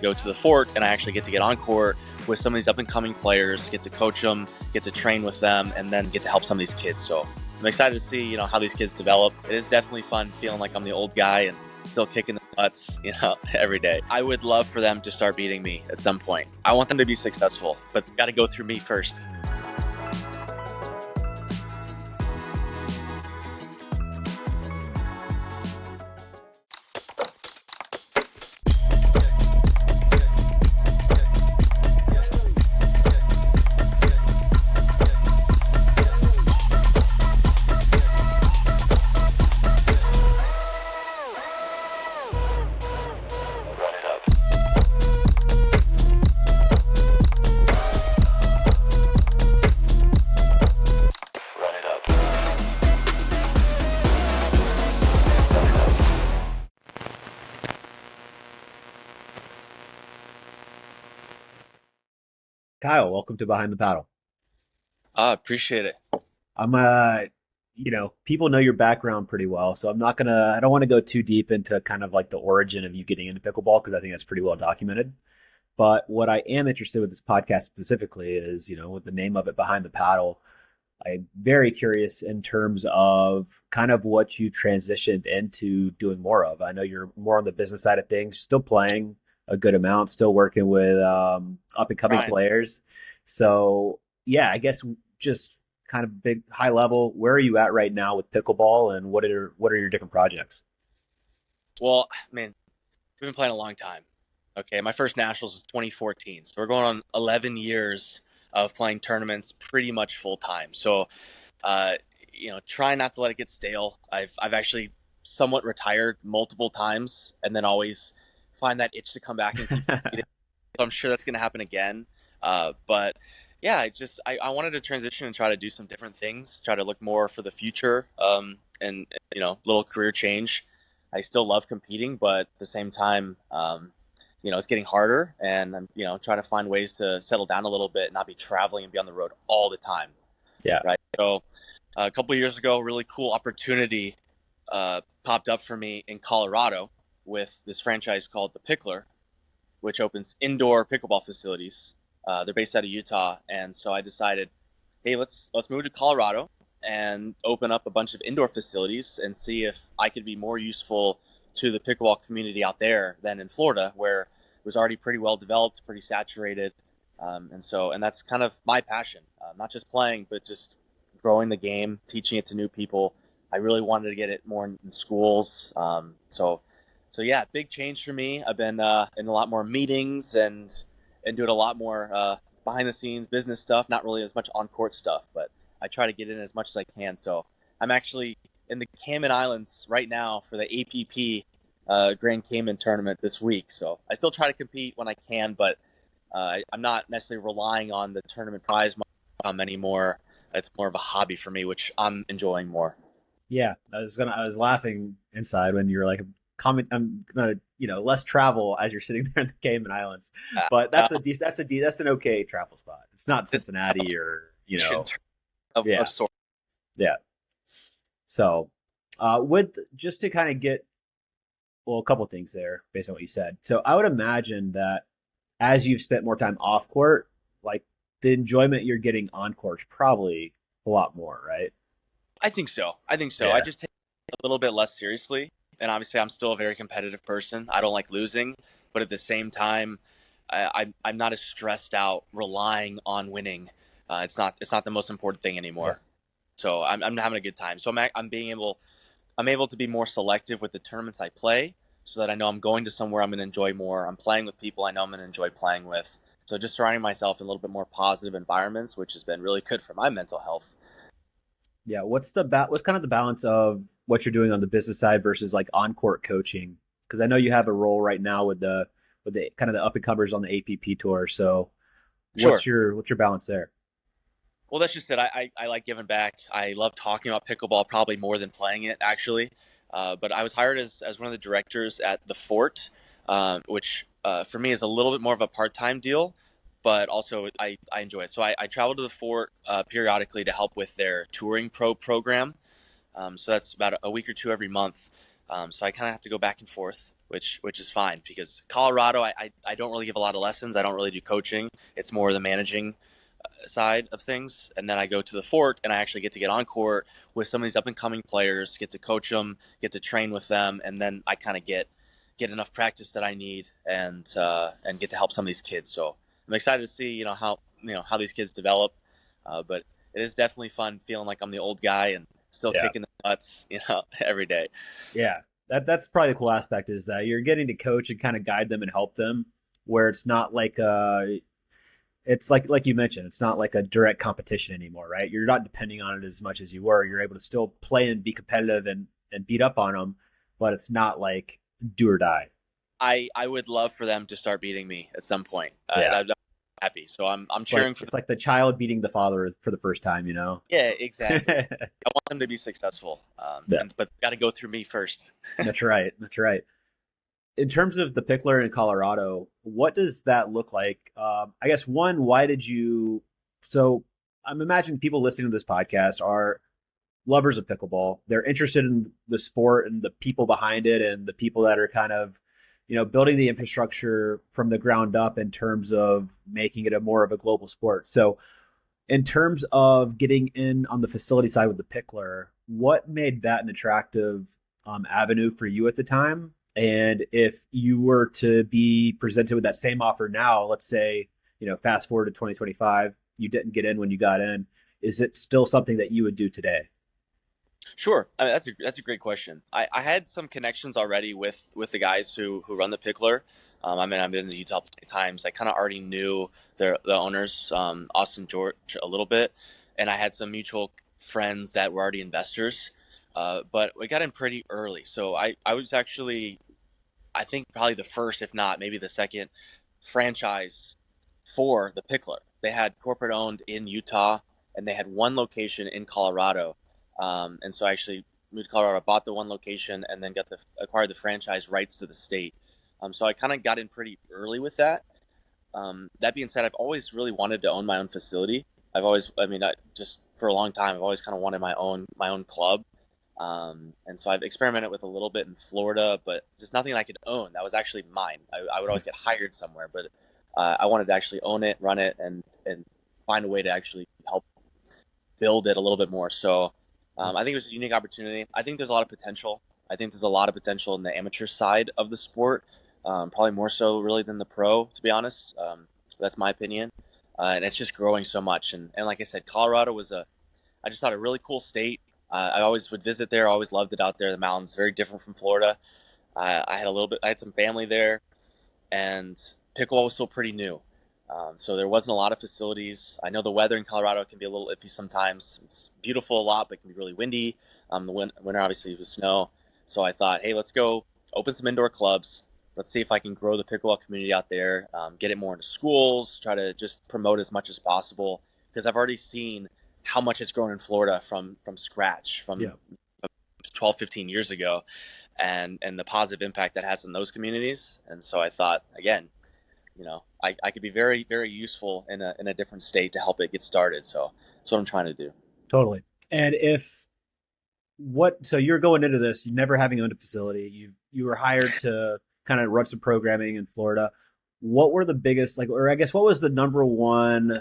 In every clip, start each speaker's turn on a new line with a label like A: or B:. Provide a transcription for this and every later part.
A: go to the fort and I actually get to get on court with some of these up-and-coming players, get to coach them, get to train with them, and then get to help some of these kids. So I'm excited to see, how these kids develop. It is definitely fun feeling like I'm the old guy and still kicking the butts, every day. I would love for them to start beating me at some point. I want them to be successful, but they've got to go through me first.
B: Kyle, welcome to Behind the Paddle.
A: Appreciate it.
B: I'm people know your background pretty well, so I don't want to go too deep into kind of like the origin of you getting into pickleball because I think that's pretty well documented. But what I am interested with this podcast specifically is, with the name of it, Behind the Paddle, I'm very curious in terms of kind of what you transitioned into doing more of. I know you're more on the business side of things, still playing a good amount, still working with up and coming players. So yeah, I guess just kind of big high level, where are you at right now with pickleball and what are your different projects?
A: Well, man, we've been playing a long time. Okay, my first nationals was 2014. So we're going on 11 years of playing tournaments pretty much full time. So try not to let it get stale. I've actually somewhat retired multiple times and then always find that itch to come back and compete. So I'm sure that's going to happen again. But yeah, I wanted to transition and try to do some different things, try to look more for the future, and little career change. I still love competing, but at the same time, it's getting harder, and I'm trying to find ways to settle down a little bit and not be traveling and be on the road all the time.
B: Yeah.
A: Right. So a couple of years ago, a really cool opportunity popped up for me in Colorado with this franchise called the Pickler, which opens indoor pickleball facilities. They're based out of Utah, and so I decided, hey, let's move to Colorado and open up a bunch of indoor facilities and see if I could be more useful to the pickleball community out there than in Florida, where it was already pretty well developed, pretty saturated, and that's kind of my passion, not just playing, but just growing the game, teaching it to new people. I really wanted to get it more in schools, So yeah, big change for me. I've been in a lot more meetings and doing a lot more behind the scenes business stuff, not really as much on court stuff, but I try to get in as much as I can. So I'm actually in the Cayman Islands right now for the APP Grand Cayman tournament this week. So I still try to compete when I can, but I'm not necessarily relying on the tournament prize money anymore. It's more of a hobby for me, which I'm enjoying more.
B: Yeah, I was laughing inside when you were like, I'm gonna, less travel as you're sitting there in the Cayman Islands, but that's an okay travel spot. It's not Cincinnati or
A: of sorts.
B: Yeah. So, with just to kind of get a couple things there based on what you said. So I would imagine that as you've spent more time off court, like the enjoyment you're getting on court is probably a lot more, right?
A: I think so.
B: Yeah.
A: I just take it a little bit less seriously. And obviously, I'm still a very competitive person. I don't like losing, but at the same time, I'm not as stressed out relying on winning. It's not the most important thing anymore. Yeah. So I'm having a good time. So I'm able to be more selective with the tournaments I play, so that I know I'm going to somewhere I'm going to enjoy more. I'm playing with people I know I'm going to enjoy playing with. So just surrounding myself in a little bit more positive environments, which has been really good for my mental health.
B: Yeah, what's kind of the balance of what you're doing on the business side versus like on court coaching? Because I know you have a role right now with the kind of the up and comers on the APP tour. So what's your balance there?
A: Well, that's just it. I like giving back. I love talking about pickleball probably more than playing it, actually. But I was hired as one of the directors at the Fort, which for me is a little bit more of a part-time deal. But also I enjoy it. So I travel to the Fort periodically to help with their touring pro program. So that's about a week or two every month. So I kind of have to go back and forth. which is fine because Colorado, I don't really give a lot of lessons. I don't really do coaching. It's more the managing side of things. And then I go to the fort and I actually get to get on court with some of these up and coming players, get to coach them, get to train with them, and then I kind of get enough practice that I need and get to help some of these kids. So I'm excited to see how these kids develop. But it is definitely fun feeling like I'm the old guy and still
B: Yeah.
A: kicking the nuts, every day.
B: Yeah. That's probably the cool aspect is that you're getting to coach and kind of guide them and help them where it's not like it's like you mentioned, it's not like a direct competition anymore, right? You're not depending on it as much as you were. You're able to still play and be competitive and beat up on them, but it's not like do or die.
A: I would love for them to start beating me at some point.
B: Yeah.
A: I'm happy. So I'm
B: It's like
A: cheering for
B: it's
A: them.
B: like the child beating the father for the first time, you know?
A: Yeah, exactly. I want them to be successful,
B: Yeah.
A: but got to go through me first.
B: That's right. That's right. In terms of the Pickler in Colorado, what does that look like? I guess one, why did you? So I'm imagining people listening to this podcast are lovers of pickleball. They're interested in the sport and the people behind it and the people that are kind of, building the infrastructure from the ground up in terms of making it a more of a global sport. So in terms of getting in on the facility side with the Pickler, what made that an attractive avenue for you at the time? And if you were to be presented with that same offer now, let's say, fast forward to 2025, you didn't get in when you got in, is it still something that you would do today?
A: Sure, I mean, that's a great question. I had some connections already with the guys who run the Pickler. I mean, I've been in Utah plenty of times. I kind of already knew the owners, Austin George, a little bit, and I had some mutual friends that were already investors. But we got in pretty early, so I was actually, I think, probably the first, if not maybe the second franchise for the Pickler. They had corporate owned in Utah, and they had one location in Colorado. And so I actually moved to Colorado, bought the one location, and then acquired the franchise rights to the state. So I kind of got in pretty early with that. That being said, I've always really wanted to own my own facility. I mean, just for a long time, I've always kind of wanted my own club. And so I've experimented with a little bit in Florida, but just nothing I could own. That was actually mine. I would always get hired somewhere, but I wanted to actually own it, run it, and find a way to actually help build it a little bit more. So I think it was a unique opportunity. I think there's a lot of potential. I think there's a lot of potential in the amateur side of the sport, probably more so really than the pro, to be honest. That's my opinion. And it's just growing so much. And like I said, Colorado I just thought a really cool state. I always would visit there. I always loved it out there. The mountains, very different from Florida. I had some family there, and pickleball was still pretty new. So there wasn't a lot of facilities. I know the weather in Colorado can be a little iffy sometimes. It's beautiful a lot, but it can be really windy. Winter obviously was snow. So I thought, hey, let's go open some indoor clubs. Let's see if I can grow the pickleball community out there, get it more into schools, try to just promote as much as possible. Because I've already seen how much it's grown in Florida from scratch,
B: Yeah,
A: 12, 15 years ago, and the positive impact that has in those communities. And so I thought, again, I could be very, very useful in a different state to help it get started. So that's what I'm trying to do.
B: totally. And so you're going into this, you never having owned a facility, you were hired to kind of run some programming in Florida. What were the biggest, or I guess, what was the number one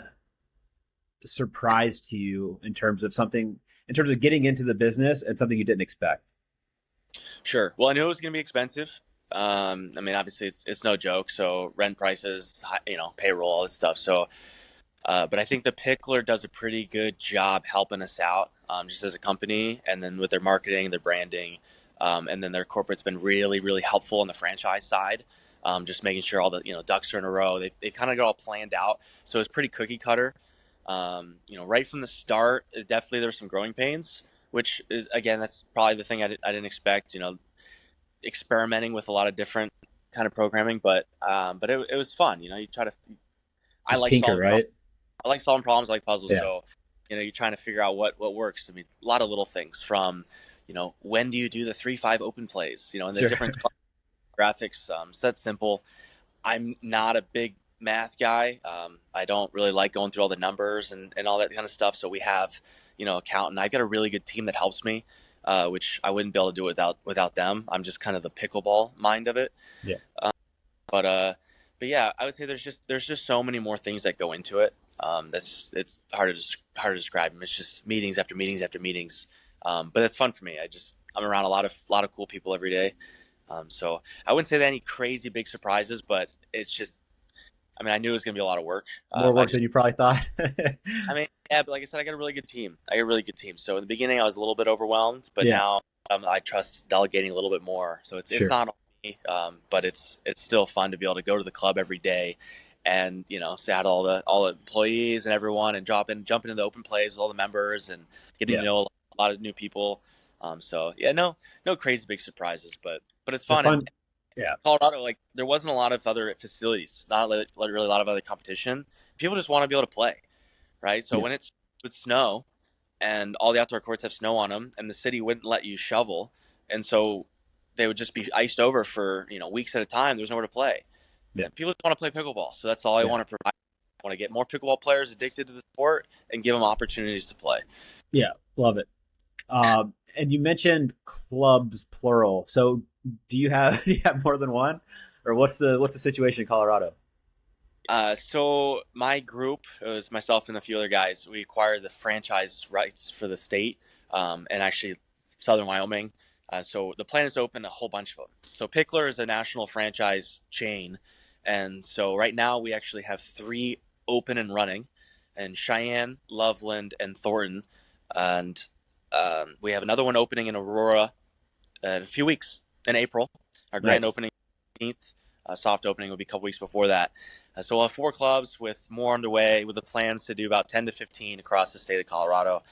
B: surprise to you in terms of getting into the business and something you didn't expect?
A: Sure. Well, I knew it was going to be expensive. I mean, obviously, it's no joke. So rent prices, payroll, all this stuff. So, but I think the Pickler does a pretty good job helping us out, just as a company, and then with their marketing, their branding, and then their corporate's been really, really helpful on the franchise side. Just making sure all the ducks are in a row. They kind of got all planned out, so it's pretty cookie cutter. Right from the start, definitely there's some growing pains, which is, again, that's probably the thing I didn't expect. Experimenting with a lot of different kind of programming, but it was fun. You try to. I
B: Just
A: like
B: tinker,
A: solving problems.
B: right?
A: I like solving problems. I like puzzles.
B: Yeah.
A: So, you're trying to figure out what works. I mean, a lot of little things from, when do you do the 3-5 open plays? And the
B: Sure.
A: different graphics. So that's simple. I'm not a big math guy. I don't really like going through all the numbers and all that kind of stuff. So we have, accountant. I've got a really good team that helps me. which I wouldn't be able to do without them. I'm just kind of the pickleball mind of it.
B: Yeah.
A: But but yeah, I would say there's just so many more things that go into it. It's hard to describe. It's just meetings after meetings after meetings. But it's fun for me. I'm around a lot of cool people every day. So I wouldn't say that any crazy big surprises, but it's just, I mean, I knew it was going to be a lot of work.
B: More work than you probably thought.
A: I mean, yeah, but like I said, I got a really good team. I got a really good team. So in the beginning, I was a little bit overwhelmed, but
B: Yeah,
A: now I trust delegating a little bit more. So it's
B: sure.
A: not all me, but it's still fun to be able to go to the club every day, and say hi to all the employees and everyone, and jump into the open plays with all the members, and getting
B: Yeah,
A: to know a lot of new people. So yeah, no crazy big surprises, but it's
B: the
A: fun. And
B: fun. Yeah,
A: Colorado, like there wasn't a lot of other facilities, not really a lot of other competition. People just want to be able to play, right? So
B: yeah,
A: when it would snow and all the outdoor courts have snow on them, and the city wouldn't let you shovel, and so they would just be iced over for weeks at a time. There's nowhere to play,
B: yeah,
A: and people just want to play pickleball. So that's all I
B: yeah,
A: want to provide. I want to get more pickleball players addicted to the sport and give them opportunities to play.
B: yeah. Love it. And you mentioned clubs plural. So do you have do you have more than one, or what's the situation in Colorado?
A: So my group, it was myself and a few other guys. We acquired the franchise rights for the state, and actually Southern Wyoming. So the plan is to open a whole bunch of them. So Pickler is a national franchise chain, and so right now we actually have three open and running, in Cheyenne, Loveland, and Thornton, and we have another one opening in Aurora in a few weeks in April. Our grand
B: Nice.
A: opening 18th. Soft opening will be a couple weeks before that. So we'll have four clubs with more underway, with the plans to do about 10 to 15 across the state of Colorado.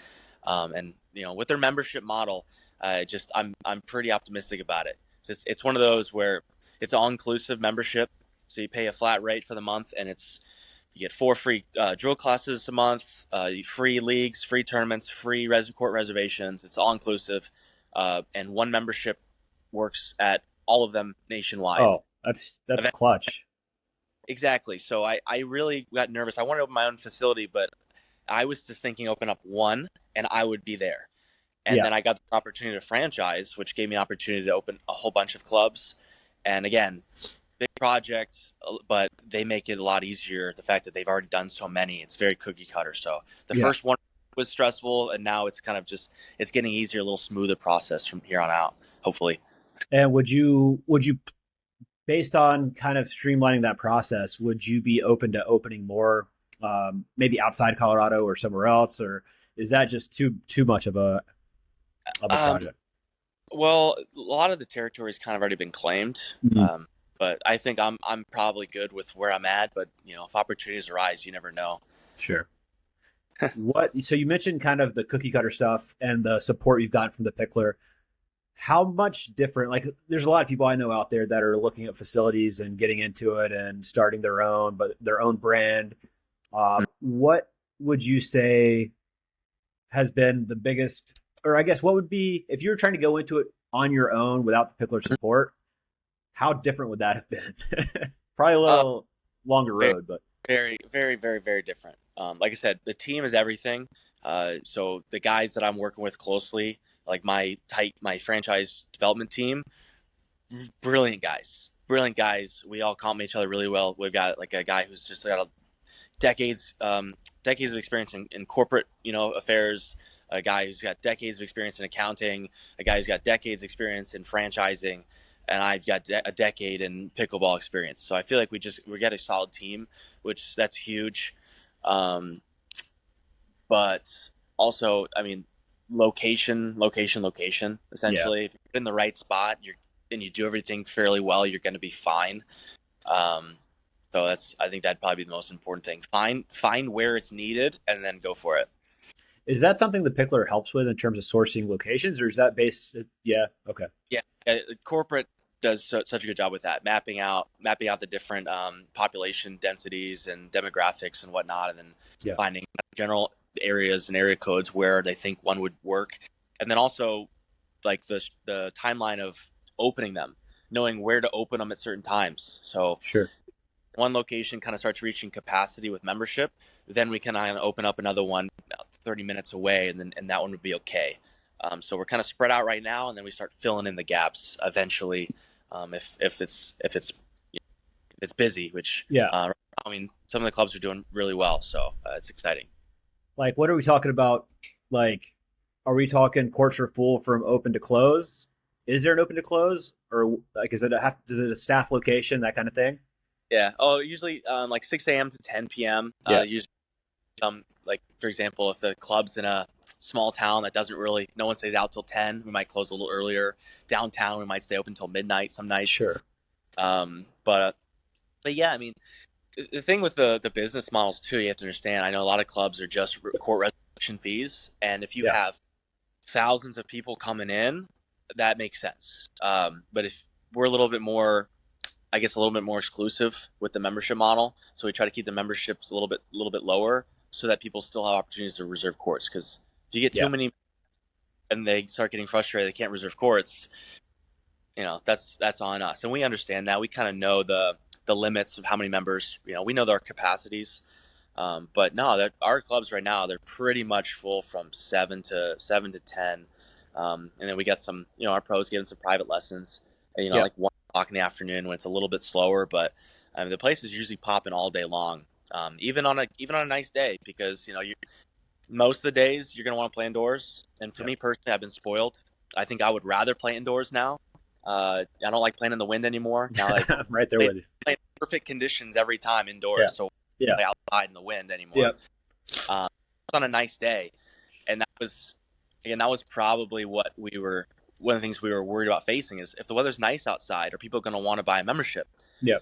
A: And with their membership model, I'm pretty optimistic about it. It's one of those where it's all inclusive membership. So you pay a flat rate for the month, and you get four free drill classes a month, free leagues, free tournaments, free court reservations. It's all inclusive, and one membership works at all of them nationwide.
B: Oh, that's clutch.
A: Exactly. So I really got nervous. I wanted to open my own facility, but I was just thinking open up one and I would be there. And
B: Yeah,
A: then I got the opportunity to franchise, which gave me an opportunity to open a whole bunch of clubs. And again, big project, but they make it a lot easier. The fact that they've already done so many, it's very cookie cutter. So the
B: yeah.
A: first one was stressful, and now it's kind of it's getting easier, a little smoother process from here on out, hopefully.
B: And would you based on kind of streamlining that process, would you be open to opening more, maybe outside Colorado or somewhere else, or is that just too much of a
A: Um,
B: project?
A: Well, a lot of the territory's kind of already been claimed,
B: Mhm.
A: but I think I'm probably good with where I'm at. But if opportunities arise, you never know.
B: Sure. What? So you mentioned kind of the cookie cutter stuff and the support you've gotten from the Pickler. How much different? Like, there's a lot of people I know out there that are looking at facilities and getting into it and starting their own, but their own brand. What would you say has been the biggest, or I guess what would be if you were trying to go into it on your own without the Pickler support? How different would that have been? Probably a
A: Uh,
B: little longer
A: very,
B: road, but
A: very, very, very, very different. Like I said, the team is everything. So the guys that I'm working with closely, like my franchise development team, brilliant guys, brilliant guys. We all complement each other really well. We've got like a guy who's just got decades of experience in corporate, affairs. A guy who's got decades of experience in accounting. A guy who's got decades experience in franchising, and I've got a decade in pickleball experience. So I feel like we got a solid team, which that's huge. Um, but also, I mean, location, location, location.
B: yeah.
A: Essentially, if you're in the right spot, and you do everything fairly well, you're going to be fine. Um, so I think that'd probably be the most important thing. Find where it's needed and then go for it.
B: Is that something the Pickler helps with in terms of sourcing locations, or is that based? Yeah, okay,
A: Yeah, corporate does such a good job with that, mapping out the different population densities and demographics and whatnot, and then
B: yeah,
A: finding general areas and area codes where they think one would work, and then also like the timeline of opening them, knowing where to open them at certain times. So
B: sure.
A: one location kind of starts reaching capacity with membership, then we can open up another one 30 minutes away, and that one would be okay. So we're kind of spread out right now, and then we start filling in the gaps eventually, if it's busy. Which
B: Yeah.
A: I mean, some of the clubs are doing really well, so it's exciting.
B: Like, what are we talking about? Like, are we talking courts are full from open to close? Is there an open to close, or like is is it a staff location, that kind of thing?
A: Yeah. Oh, usually like 6 a.m. to 10 p.m.
B: Yeah.
A: Usually, like for example, if the club's in a small town that doesn't really, no one stays out till 10, we might close a little earlier. Downtown, we might stay open till midnight some nights.
B: Sure.
A: But yeah, I mean, the thing with the business models too, you have to understand. I know a lot of clubs are just court resolution fees, and if you
B: Yeah.
A: have thousands of people coming in, that makes sense. But if we're a little bit more, I guess, a little bit more exclusive with the membership model, so we try to keep the memberships a little bit lower, so that people still have opportunities to reserve courts. Because if you get
B: Yeah.
A: too many and they start getting frustrated, they can't reserve courts. That's on us, and we understand that. We kind of know the limits of how many members. We know their capacities. But no, our clubs right now, they're pretty much full from 7 to 10. And then we got some, our pros getting some private lessons,
B: Yeah.
A: like 1 o'clock in the afternoon when it's a little bit slower. But the place is usually popping all day long, even on a nice day, because most of the days you're gonna want to play indoors. And for
B: Yeah.
A: me personally, I've been spoiled. I think I would rather play indoors now. I don't like playing in the wind anymore. Now I
B: I'm right there with you.
A: play in perfect conditions every time indoors,
B: Yeah.
A: so
B: Yeah.
A: play outside in the wind anymore.
B: Yeah.
A: On a nice day, and that was probably one of the things we were worried about facing is if the weather's nice outside, are people going to want to buy a membership?
B: Yeah.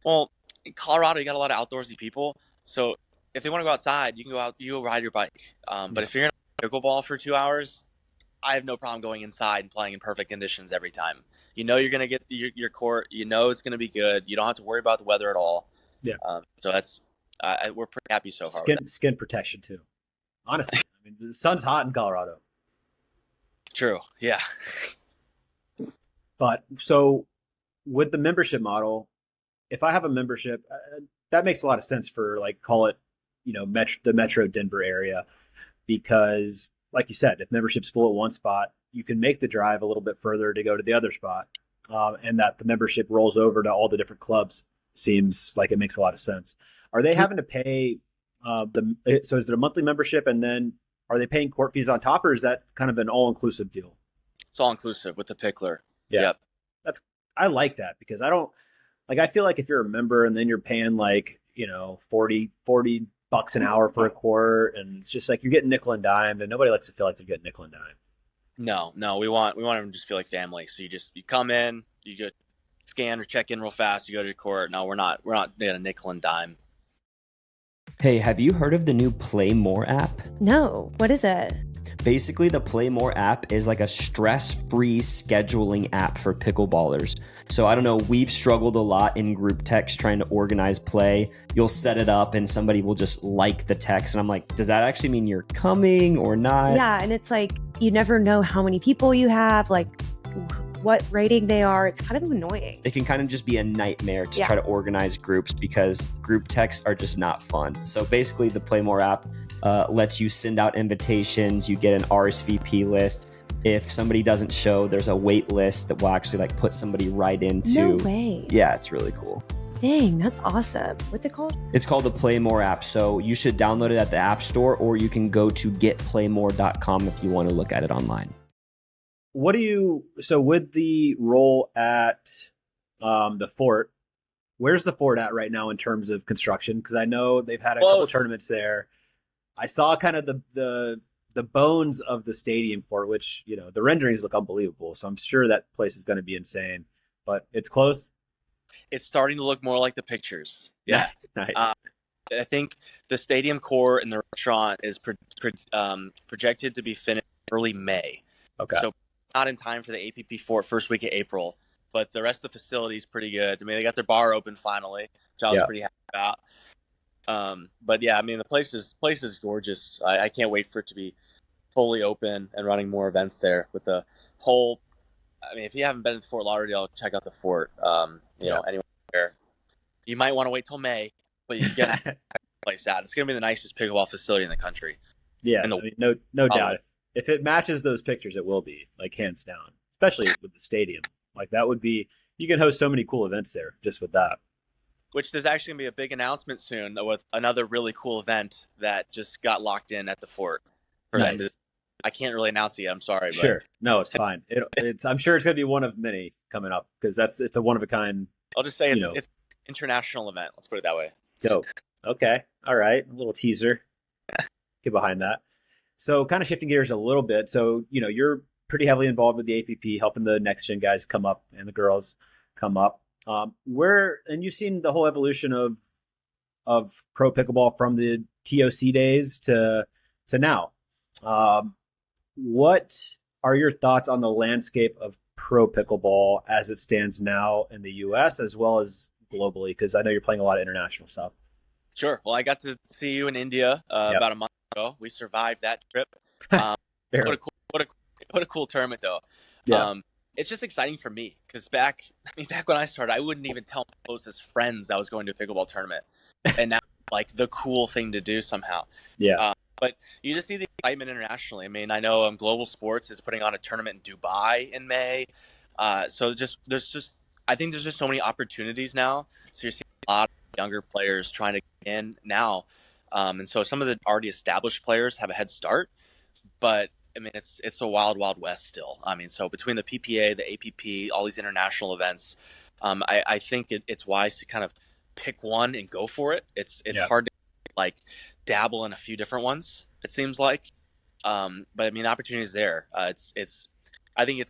A: Well, in Colorado, you got a lot of outdoorsy people, so if they want to go outside, you can go out, you go ride your bike. But if you're going to pickleball for 2 hours, I have no problem going inside and playing in perfect conditions every time. You're going to get your court. It's going to be good. You don't have to worry about the weather at all.
B: Yeah.
A: So that's we're pretty happy so far.
B: Skin protection too. Honestly, I mean, the sun's hot in Colorado.
A: True. Yeah.
B: But so with the membership model, if I have a membership, that makes a lot of sense for, like, call it, the Metro Denver area, because like you said, if membership's full at one spot, you can make the drive a little bit further to go to the other spot, and that the membership rolls over to all the different clubs seems like it makes a lot of sense. Are they having to pay so is it a monthly membership, and then are they paying court fees on top, or is that kind of an all-inclusive deal?
A: It's all inclusive with the Pickler.
B: Yeah.
A: Yep.
B: I like that, because I don't like, I feel like if you're a member and then you're paying like, 40 bucks an hour for a court, and it's just like you're getting nickel and dime, and nobody likes to feel like they're getting nickel and dime.
A: No, we want them to just feel like family. So you come in, you get scan or check in real fast, you go to your court. No, we're not getting a nickel and dime.
C: Hey, have you heard of the new Play More app?
D: No, what is it?
C: Basically, the Play More app is like a stress-free scheduling app for pickleballers. So I don't know, we've struggled a lot in group text trying to organize play. You'll set it up and somebody will just like the text. And I'm like, does that actually mean you're coming or not?
D: Yeah, and it's like, you never know how many people you have, like what rating they are. It's kind of annoying.
C: It can kind of just be a nightmare to try to organize groups, because group texts are just not fun. So basically, the Play More app lets you send out invitations. You get an RSVP list. If somebody doesn't show, there's a wait list that will actually like put somebody right into.
D: No way.
C: Yeah, it's really cool.
D: Dang, that's awesome. What's it called?
C: It's called the Play More app. So you should download it at the App Store, or you can go to getplaymore.com if you want to look at it online.
B: So with the role at the fort, where's the fort at right now in terms of construction? Because I know they've had a couple tournaments there. I saw kind of the bones of the stadium fort, which, the renderings look unbelievable. So I'm sure that place is going to be insane, but it's close.
A: It's starting to look more like the pictures. Yeah.
B: Nice.
A: I think the stadium core and the restaurant is projected to be finished early May.
B: Okay.
A: So not in time for the APP Fort first week of April, but the rest of the facility is pretty good. I mean, they got their bar open finally, which I was pretty happy about. But yeah, I mean, the place is gorgeous. I can't wait for it to be fully open and running more events there with the whole. I mean, if you haven't been to Fort Lauderdale, check out the fort. Anywhere there. You might want to wait till May, but you get place out. It's going to be the nicest pickleball facility in the country.
B: Yeah, no doubt. If it matches those pictures, it will be, like, hands down, especially with the stadium. Like, that would be, you can host so many cool events there just with that.
A: Which there's actually going to be a big announcement soon with another really cool event that just got locked in at the fort.
B: Nice.
A: I can't really announce it yet. I'm sorry.
B: Sure.
A: But
B: No, it's fine. I'm sure it's going to be one of many coming up because it's a one of a kind.
A: I'll just say it's an international event. Let's put it that way.
B: Dope. Okay. All right. A little teaser. Get behind that. So kind of shifting gears a little bit. So, you're pretty heavily involved with the APP, helping the next gen guys come up and the girls come up. And you've seen the whole evolution of pro pickleball from the TOC days to now. What are your thoughts on the landscape of pro pickleball as it stands now in the US as well as globally? Because I know you're playing a lot of international stuff.
A: Sure. Well, I got to see you in India about a month ago. We survived that trip. What a cool tournament, though.
B: Yeah.
A: It's just exciting for me because back when I started, I wouldn't even tell my closest friends I was going to a pickleball tournament, and now like the cool thing to do somehow.
B: Yeah.
A: But you just see the excitement internationally. I mean, I know Global Sports is putting on a tournament in Dubai in May. So I think there's just so many opportunities now. So you're seeing a lot of younger players trying to get in now. And so some of the already established players have a head start. But, I mean, it's a wild, wild west still. I mean, so between the PPA, the APP, all these international events, I think it's wise to kind of pick one and go for it. It's hard to, like, dabble in a few different ones, it seems like. But I mean, the opportunity is there. I think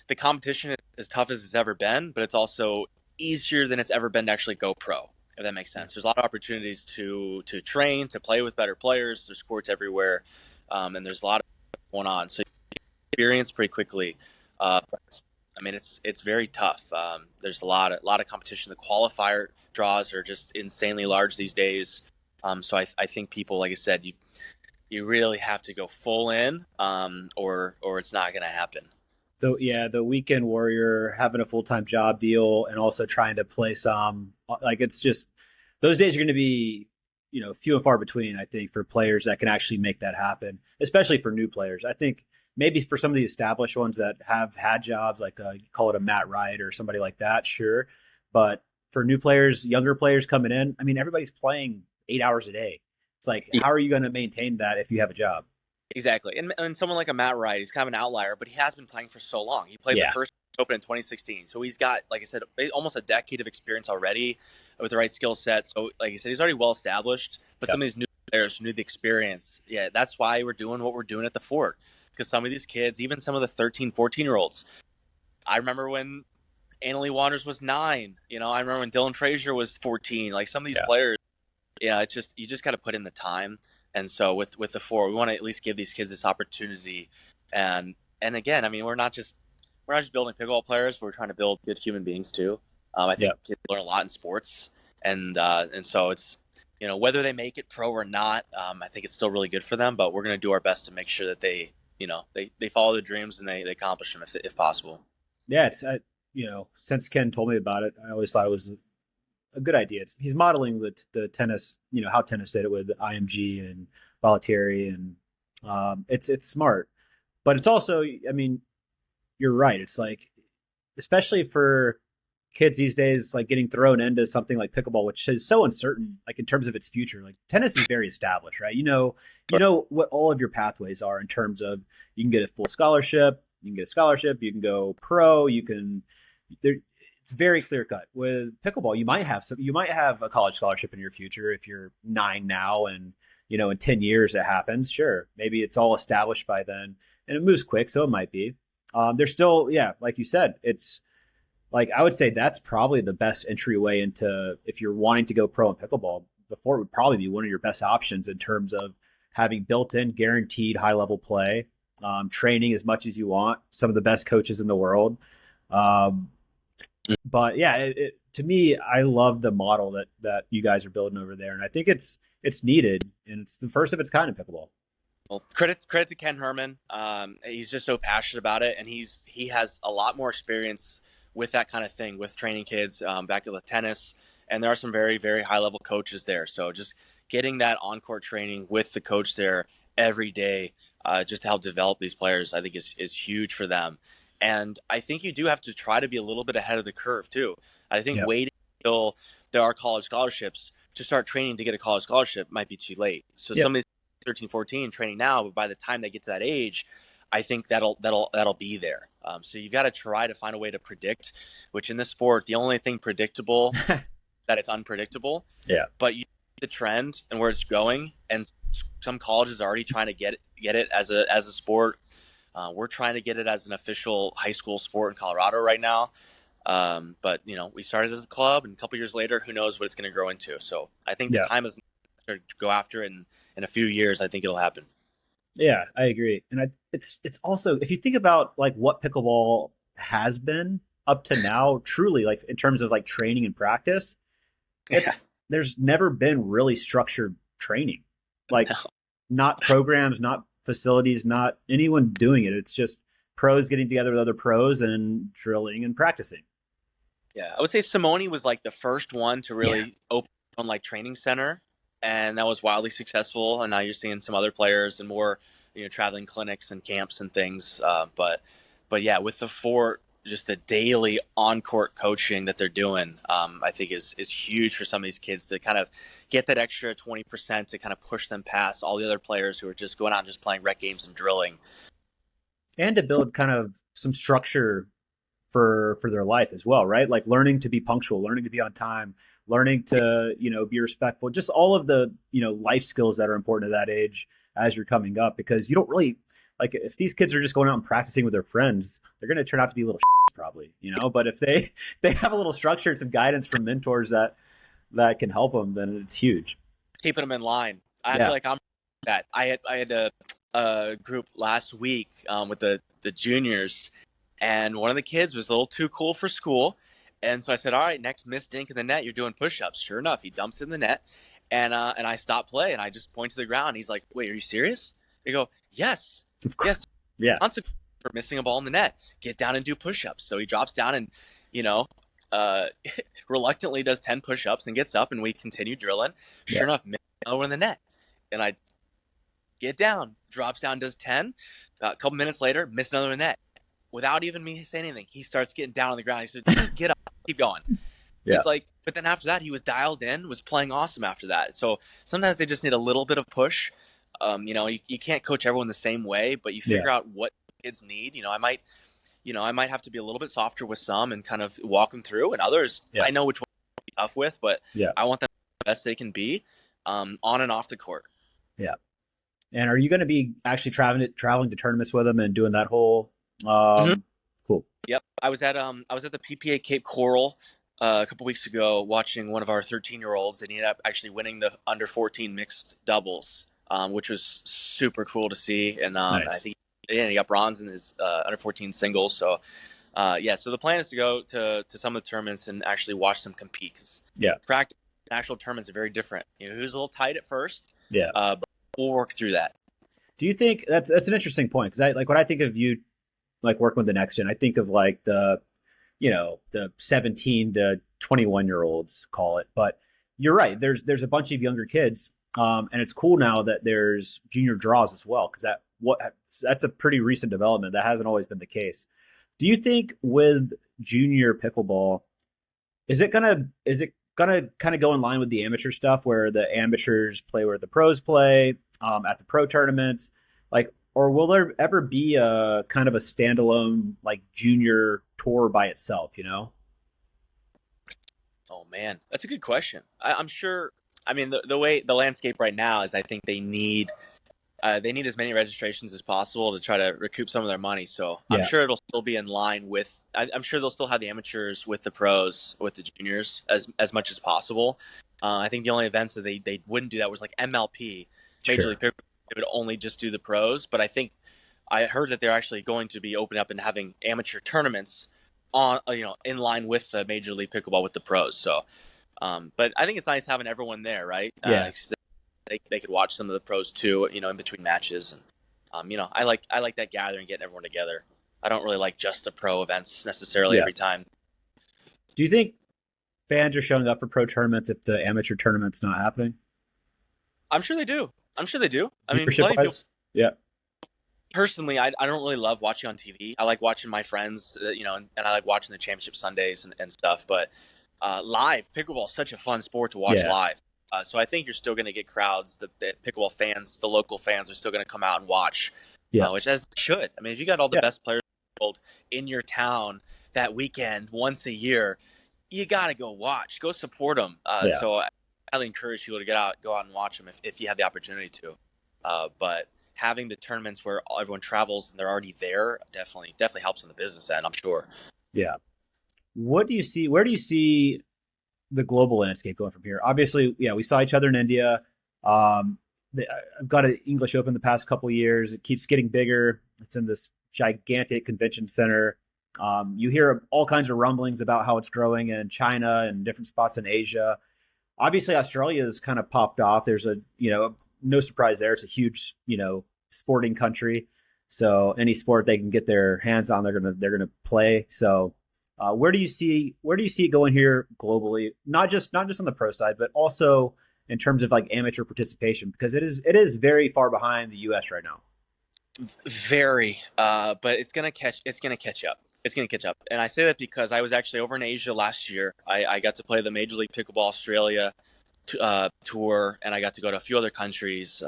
A: the competition is as tough as it's ever been, but it's also easier than it's ever been to actually go pro, if that makes sense. There's a lot of opportunities to train, to play with better players. There's courts everywhere, and there's a lot of going on. So you experience pretty quickly. I mean, it's very tough. There's a lot of competition. The qualifier draws are just insanely large these days. So I think people, like I said, you really have to go full in, or it's not going to happen.
B: The weekend warrior having a full-time job deal and also trying to play some, like, it's just, those days are going to be, few and far between, I think, for players that can actually make that happen, especially for new players. I think maybe for some of the established ones that have had jobs, like you call it a Matt Wright or somebody like that, sure. But for new players, younger players coming in, I mean, everybody's playing 8 hours a day. It's like, how are you going to maintain that if you have a job?
A: Exactly. And someone like a Matt Wright, he's kind of an outlier, but he has been playing for so long. He played the first Open in 2016. So he's got, like I said, almost a decade of experience already with the right skill set. So, like I said, he's already well established. But some of these new players who need the experience, that's why we're doing what we're doing at the Fort. Because some of these kids, even some of the 13, 14-year-olds, I remember when Annalie Waters was 9. I remember when Dylan Frazier was 14. Like, some of these players, it's just, you just got to put in the time. And so with the Fort, we want to at least give these kids this opportunity. And again, I mean, we're not just building pickleball players. We're trying to build good human beings too. I think kids learn a lot in sports, and so it's, whether they make it pro or not, I think it's still really good for them. But we're going to do our best to make sure that they follow their dreams and they accomplish them if possible.
B: Yeah, it's since Ken told me about it, I always thought it was a good idea. He's modeling the tennis, how tennis did it with IMG and Bollettieri, and it's smart, but it's also, I mean, you're right. It's like, especially for kids these days, like getting thrown into something like pickleball, which is so uncertain, like in terms of its future. Like, tennis is very established, right? You know what all of your pathways are in terms of, you can get a full scholarship, you can go pro, it's very clear cut. With pickleball, you might have a college scholarship in your future if you're 9 now, and in 10 years it happens. Sure, maybe it's all established by then, and it moves quick, so it might be. There's still, like you said, it's like, I would say that's probably the best entryway into, if you're wanting to go pro in pickleball. The Fort would probably be one of your best options in terms of having built-in guaranteed high-level play, training as much as you want, some of the best coaches in the world. But to me, I love the model that you guys are building over there, and I think it's needed, and it's the first of its kind in pickleball.
A: Well, credit to Ken Herman. He's just so passionate about it, and he has a lot more experience with that kind of thing, with training kids back at the tennis, and there are some very, very high level coaches there. So just getting that on-court training with the coach there every day, just to help develop these players, I think is huge for them. And I think you do have to try to be a little bit ahead of the curve too. I think
B: Yeah.
A: waiting until there are college scholarships to start training to get a college scholarship might be too late. So
B: Yeah.
A: somebody's 13, 14 training now, but by the time they get to that age, I think that'll be there. So you got to try to find a way to predict, which in this sport, the only thing predictable that it's unpredictable.
B: Yeah.
A: But you see the trend and where it's going, and some colleges are already trying to get it as a sport. We're trying to get it as an official high school sport in Colorado right now. But we started as a club, and a couple years later, who knows what it's going to grow into. So I think the
B: Yeah.
A: time is to go after it, and in a few years, I think it'll happen.
B: Yeah, I agree. And it's also, if you think about like what pickleball has been up to now, truly, like in terms of like training and practice, there's never been really structured training. Like
A: No.
B: not programs, not facilities, not anyone doing it. It's just pros getting together with other pros and drilling and practicing.
A: Yeah, I would say Simone was like the first one to really open on like training center, and that was wildly successful. And now you're seeing some other players and more, traveling clinics and camps and things. But yeah, with the fort, just the daily on court coaching that they're doing, I think is huge for some of these kids to kind of get that extra 20% to kind of push them past all the other players who are just going out and just playing rec games and drilling.
B: And to build kind of some structure for their life as well, right? Like learning to be punctual, learning to be on time, learning to, be respectful, just all of the, life skills that are important at that age as you're coming up, because you don't really, like, if these kids are just going out and practicing with their friends, they're going to turn out to be little probably, but if they have a little structure and some guidance from mentors that can help them, then it's huge.
A: Keeping them in line. I feel like I'm that. I had a group last week with the juniors, and one of the kids was a little too cool for school. And so I said, all right, next miss dink in the net, you're doing push-ups. Sure enough, he dumps it in the net. And I stopped play, and I just point to the ground. He's like, wait, are you serious? I go, yes.
B: Yeah.
A: Consequence for missing a ball in the net. Get down and do push-ups. So he drops down and, reluctantly does 10 push-ups and gets up, and we continue drilling. Sure enough, miss another one in the net. And I get down, drops down, does 10. A couple minutes later, miss another in the net. Without even me saying anything, he starts getting down on the ground. He says, get up, keep going.
B: Yeah.
A: It's like, but then after that, he was dialed in, was playing awesome after that. So sometimes they just need a little bit of push. You can't coach everyone the same way, but you figure out what kids need. I might have to be a little bit softer with some and kind of walk them through, and others, I know which one to be tough with, but I want them the best they can be on and off the court.
B: Yeah. And are you going to be actually traveling to tournaments with them and doing that whole cool?
A: Yep. I was at the PPA Cape Coral a couple weeks ago watching one of our 13-year-olds, and he ended up actually winning the under 14 mixed doubles, which was super cool to see. And
B: Nice.
A: I think he got bronze in his under 14 singles. So so the plan is to go to some of the tournaments and actually watch them compete. Practice and actual tournaments are very different. It was a little tight at first. But we'll work through that.
B: Do you think that's an interesting point? Because when I think of you like working with the next gen, I think of like the 17 to 21-year-olds, call it. But you're right. There's a bunch of younger kids, and it's cool now that there's junior draws as well, because that's a pretty recent development. That hasn't always been the case. Do you think with junior pickleball, is it gonna kind of go in line with the amateur stuff, where the amateurs play where the pros play at the pro tournaments, or will there ever be a kind of a standalone like junior tour by itself?
A: Oh man, that's a good question. I'm sure. I mean, the way the landscape right now is, I think they need as many registrations as possible to try to recoup some of their money. So I'm sure it'll still be in line with. I'm sure they'll still have the amateurs with the pros, with the juniors as much as possible. I think the only events that they wouldn't do that was like MLP, Major League Pickleball. They would only just do the pros. But I heard that they're actually going to be opening up and having amateur tournaments on in line with the Major League Pickleball with the pros. So, but I think it's nice having everyone there, right? They could watch some of the pros too, in between matches, and I like that gathering, getting everyone together. I don't really like just the pro events necessarily every time.
B: Do you think fans are showing up for pro tournaments if the amateur tournament's not happening?
A: I'm sure they do. I'm sure they do. I mean,
B: viewership
A: plenty of people.
B: wise? Yeah.
A: Personally, I don't really love watching on TV. I like watching my friends, and I like watching the championship Sundays and stuff. But live pickleball is such a fun sport to watch
B: Yeah.
A: live. So I think you're still going to get crowds. The pickleball fans, the local fans, are still going to come out and watch,
B: Yeah.
A: which as they should. I mean, if you got all the
B: Yeah.
A: best players in the world in your town that weekend once a year, you got to go watch, go support them.
B: Yeah.
A: So I highly encourage people to go out and watch them if you have the opportunity to. But having the tournaments where everyone travels and they're already there definitely helps on the business end, I'm sure.
B: Yeah. What do you see? Where do you see the global landscape going from here? Obviously, yeah, we saw each other in India. I've got an English Open the past couple of years. It keeps getting bigger. It's in this gigantic convention center. You hear all kinds of rumblings about how it's growing in China and different spots in Asia. Obviously, Australia has kind of popped off. There's no surprise there. It's a huge, sporting country. So any sport they can get their hands on, they're gonna play. So where do you see it going here globally? Not just on the pro side, but also in terms of like amateur participation, because it is very far behind the U.S. right now.
A: Very, but it's gonna catch up. It's gonna catch up, and I say that because I was actually over in Asia last year. I got to play the Major League Pickleball Australia tour, and I got to go to a few other countries,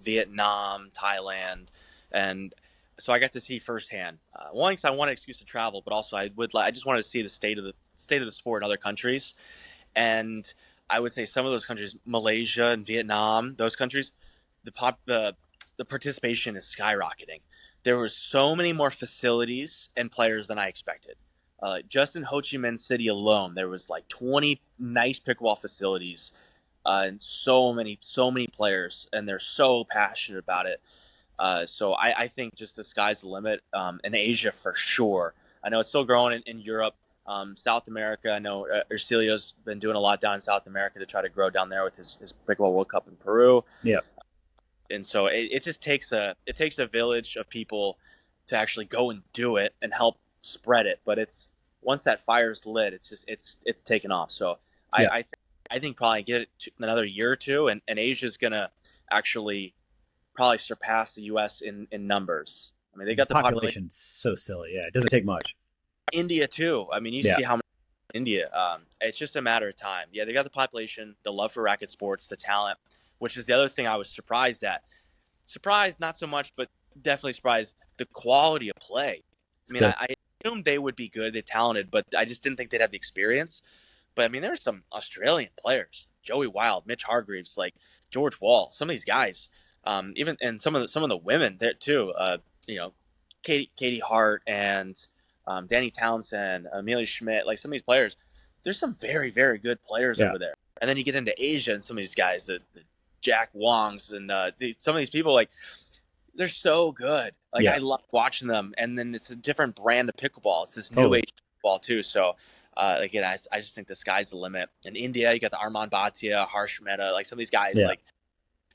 A: Vietnam, Thailand, and so I got to see firsthand. One, because I want an excuse to travel, but also I just wanted to see the state of the sport in other countries, and I would say some of those countries, Malaysia and Vietnam, those countries, the participation is skyrocketing. There were so many more facilities and players than I expected. Just in Ho Chi Minh City alone, there was like 20 nice pickleball facilities, and so many players, and they're so passionate about it. So I think just the sky's the limit in Asia for sure. I know it's still growing in Europe, South America. I know Ercilio's been doing a lot down in South America to try to grow down there with his Pickleball World Cup in Peru.
B: Yeah.
A: And so it just takes a village of people to actually go and do it and help spread it. But it's once that fire's lit, it's taken off. So yeah. I think probably get it to another year or two, and Asia's gonna actually probably surpass the U.S. in numbers. I mean, they got the population
B: so silly. Yeah, it doesn't take much.
A: India too. I mean, you see how many India. It's just a matter of time. Yeah, they got the population, the love for racket sports, the talent, which is the other thing I was surprised at. Surprised, not so much, but definitely surprised the quality of play. I mean, I assumed they would be good, they're talented, but I just didn't think they'd have the experience. But I mean, there's some Australian players, Joey Wild, Mitch Hargreaves, like George Wall, some of these guys, even and some of the women there too. Katie Hart and Danny Townsend, Amelia Schmidt, like some of these players. There's some very, very good players over there. And then you get into Asia and some of these guys, the Jack Wongs and some of these people, like they're so good. Like I love watching them. And then it's a different brand of pickleball. It's this new age pickleball too. So again, I just think the sky's the limit. In India, you got the Armand Bhatia, Harsh Mehta, like some of these guys.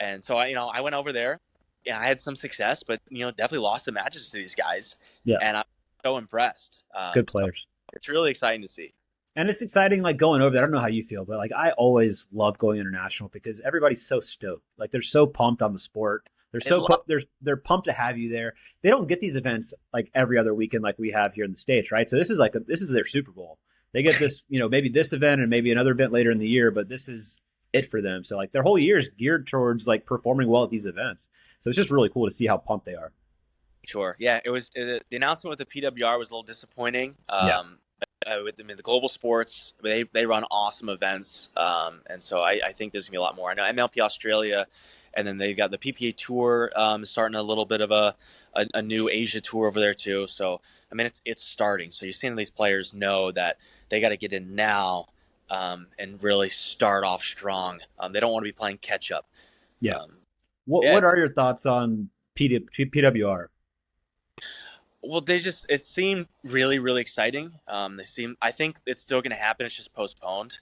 A: And so I went over there. Yeah, I had some success, but definitely lost some matches to these guys. Yeah, and I'm so impressed.
B: Good players.
A: So it's really exciting to see.
B: And it's exciting, like going over there. I don't know how you feel, but like I always love going international because everybody's so stoked. Like they're so pumped on the sport. They're pumped to have you there. They don't get these events like every other weekend like we have here in the States, right? So this is their Super Bowl. They get this, maybe this event and maybe another event later in the year, but this is it for them. So like their whole year is geared towards like performing well at these events. So it's just really cool to see how pumped they are.
A: Sure. Yeah, it was the announcement with the PWR was a little disappointing. The global sports, they run awesome events, and so I think there's gonna be a lot more. I know MLP Australia, and then they got the PPA Tour starting a little bit of a new Asia tour over there too. So I mean it's starting. So you're seeing these players know that they got to get in now and really start off strong. They don't want to be playing catch up.
B: Yeah. What are your thoughts on PWR?
A: Well, it seemed really, really exciting. I think it's still going to happen. It's just postponed.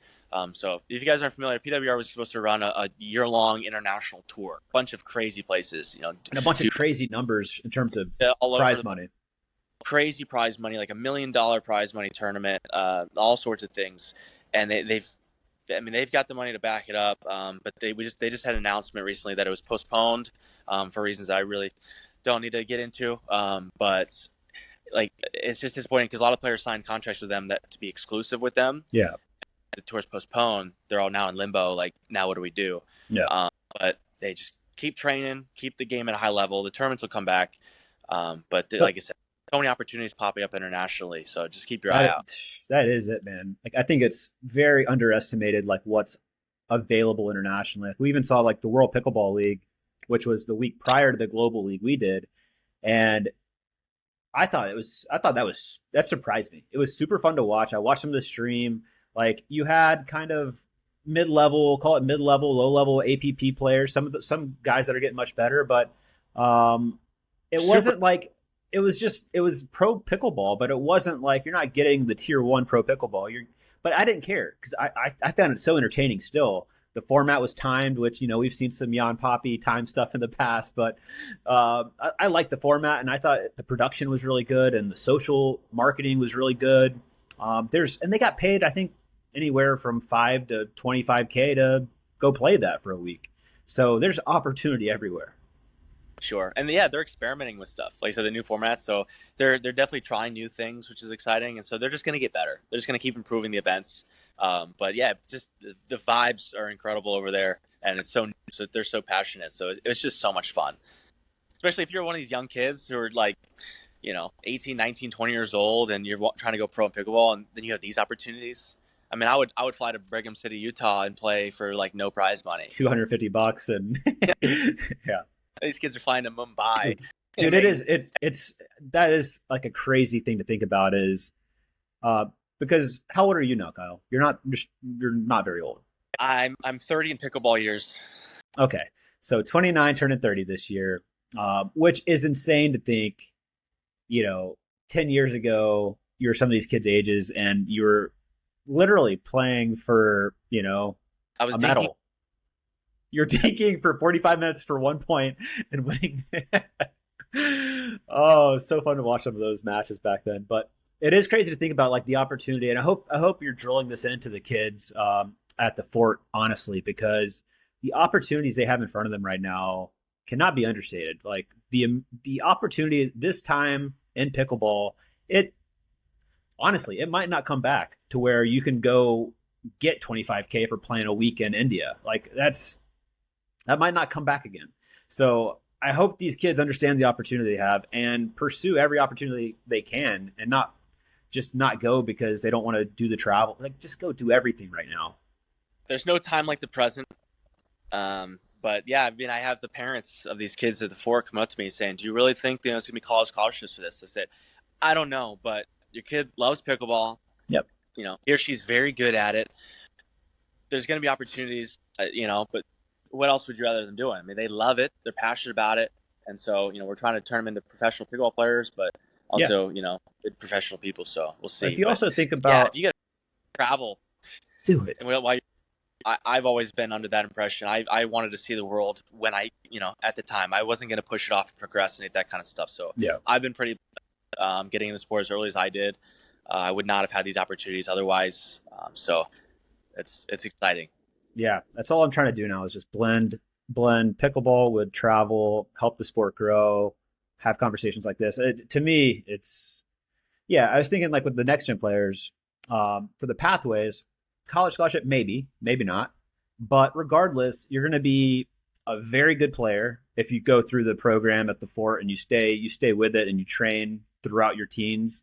A: So if you guys aren't familiar, PWR was supposed to run a year-long international tour, a bunch of crazy places, and
B: a bunch of crazy numbers in terms of prize money.
A: Crazy prize money, like $1 million prize money tournament, all sorts of things. And they've I mean, they've got the money to back it up, but they just had an announcement recently that it was postponed for reasons that I really don't need to get into. But like, it's just disappointing because a lot of players signed contracts with them that to be exclusive with them.
B: Yeah.
A: The tour's postponed. They're all now in limbo. Like, now what do we do?
B: Yeah.
A: But they just keep training, keep the game at a high level. The tournaments will come back. But like I said, so many opportunities popping up internationally. So just keep your eye out.
B: That is it, man. Like, I think it's very underestimated, like what's available internationally. Like, we even saw like the World Pickleball League, which was the week prior to the global league we did. And that surprised me. It was super fun to watch. I watched some of the stream. Like, you had kind of mid-level, call it mid-level, low-level APP players. Some guys that are getting much better, but it wasn't like it was pro pickleball, but it wasn't like you're not getting the tier 1 pro pickleball. But I didn't care because I found it so entertaining still. The format was timed, which, we've seen some Jan Poppy time stuff in the past, but I liked the format, and I thought the production was really good and the social marketing was really good. And they got paid, I think, anywhere from $5 to $25K to go play that for a week. So there's opportunity everywhere.
A: Sure. And yeah, they're experimenting with stuff. Like I said, the new formats. So they're definitely trying new things, which is exciting. And so they're just going to get better. They're just going to keep improving the events. But yeah, just the vibes are incredible over there. And it's so they're so passionate. So it's just so much fun. Especially if you're one of these young kids who are like, 18, 19, 20 years old, and you're trying to go pro in pickleball, and then you have these opportunities. I mean, I would fly to Brigham City, Utah, and play for like no prize money,
B: $250, and yeah.
A: These kids are flying to Mumbai.
B: Dude, that is like a crazy thing to think about. Is because how old are you now, Kyle? You're not very old.
A: I'm 30 in pickleball years.
B: Okay, so 29, turning 30 this year, which is insane to think. 10 years ago, you were some of these kids' ages, and you were literally playing for,
A: I was
B: a medal. You're dinking for 45 minutes for 1 point and winning. Oh, so fun to watch some of those matches back then. But it is crazy to think about, like, the opportunity. And I hope you're drilling this into the kids at the fort, honestly, because the opportunities they have in front of them right now cannot be understated. Like, the opportunity this time in pickleball, it might not come back to where you can go get 25K for playing a week in India. Like, that might not come back again. So I hope these kids understand the opportunity they have and pursue every opportunity they can, and not go because they don't want to do the travel. Like, just go do everything right now.
A: There's no time like the present. But yeah, I mean, I have the parents of these kids at the fort come up to me saying, "Do you really think it's going to be college scholarships for this?" I said, "I don't know, but your kid loves pickleball.
B: Yep.
A: He or she's very good at it. There's going to be opportunities, but what else would you rather them doing? I mean, they love it. They're passionate about it. And so, we're trying to turn them into professional pickleball players, but also, good professional people. So we'll see.
B: If you also think about,
A: if you got to travel,
B: do it.
A: And I've always been under that impression. I wanted to see the world when at the time, I wasn't going to push it off and procrastinate, that kind of stuff. So
B: yeah,
A: I've been pretty getting in the sport as early as I did. I would not have had these opportunities otherwise. So it's exciting.
B: Yeah, that's all I'm trying to do now is just blend pickleball with travel, help the sport grow, have conversations like this. To me, I was thinking, like, with the next gen players, for the pathways, college scholarship, maybe not. But regardless, you're going to be a very good player if you go through the program at the fort and you stay with it and you train throughout your teens.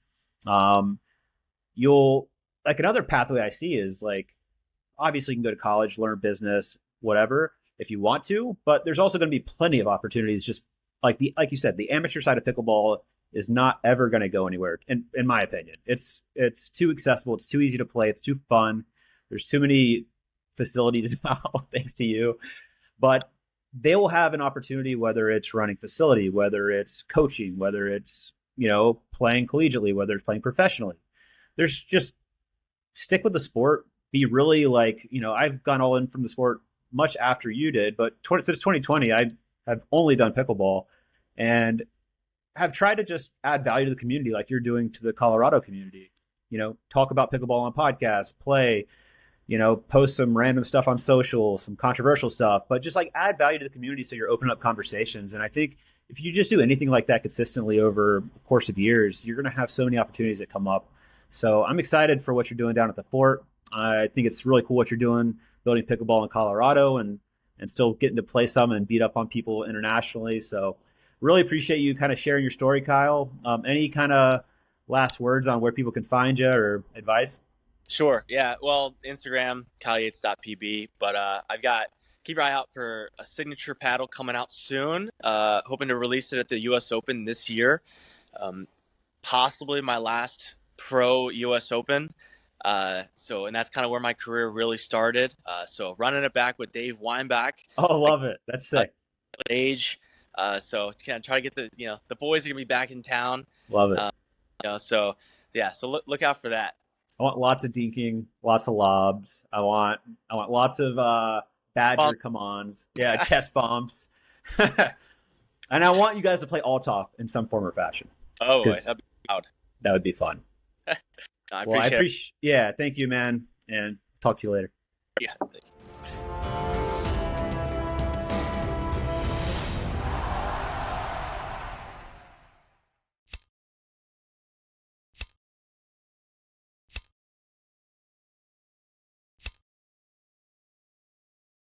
B: You'll, like, another pathway I see is, like, obviously you can go to college, learn business, whatever, if you want to, but there's also going to be plenty of opportunities. Just like you said, the amateur side of pickleball is not ever going to go anywhere. In my opinion, it's too accessible. It's too easy to play. It's too fun. There's too many facilities now, thanks to you, but they will have an opportunity, whether it's running facility, whether it's coaching, whether it's, playing collegiately, whether it's playing professionally. There's just stick with the sport. Be really I've gone all in from the sport much after you did, but since 2020, I have only done pickleball and have tried to just add value to the community, like you're doing to the Colorado community. Talk about pickleball on podcasts, play, post some random stuff on social, some controversial stuff, but just like add value to the community so you're opening up conversations. And I think if you just do anything like that consistently over the course of years, you're going to have so many opportunities that come up. So I'm excited for what you're doing down at the fort. I think it's really cool what you're doing, building pickleball in Colorado and still getting to play some and beat up on people internationally. So really appreciate you kind of sharing your story, Kyle. Any kind of last words on where people can find you or advice?
A: Sure. Yeah. Well, Instagram, kyleyates.pb. But keep your eye out for a signature paddle coming out soon. Hoping to release it at the U.S. Open this year. Possibly my last pro U.S. Open. And that's kind of where my career really started. So running it back with Dave Weinbach.
B: Oh, love it. That's sick.
A: Age. So kind of try to get the boys are going to be back in town.
B: Love it.
A: So look out for that.
B: I want lots of dinking, lots of lobs. I want lots of Badger come-ons. Yeah, chest bumps. And I want you guys to play alt-off in some form or fashion.
A: Oh, that'd be loud.
B: That would be fun.
A: I appreciate it.
B: Yeah, thank you, man. And talk to you later.
A: Yeah, thanks.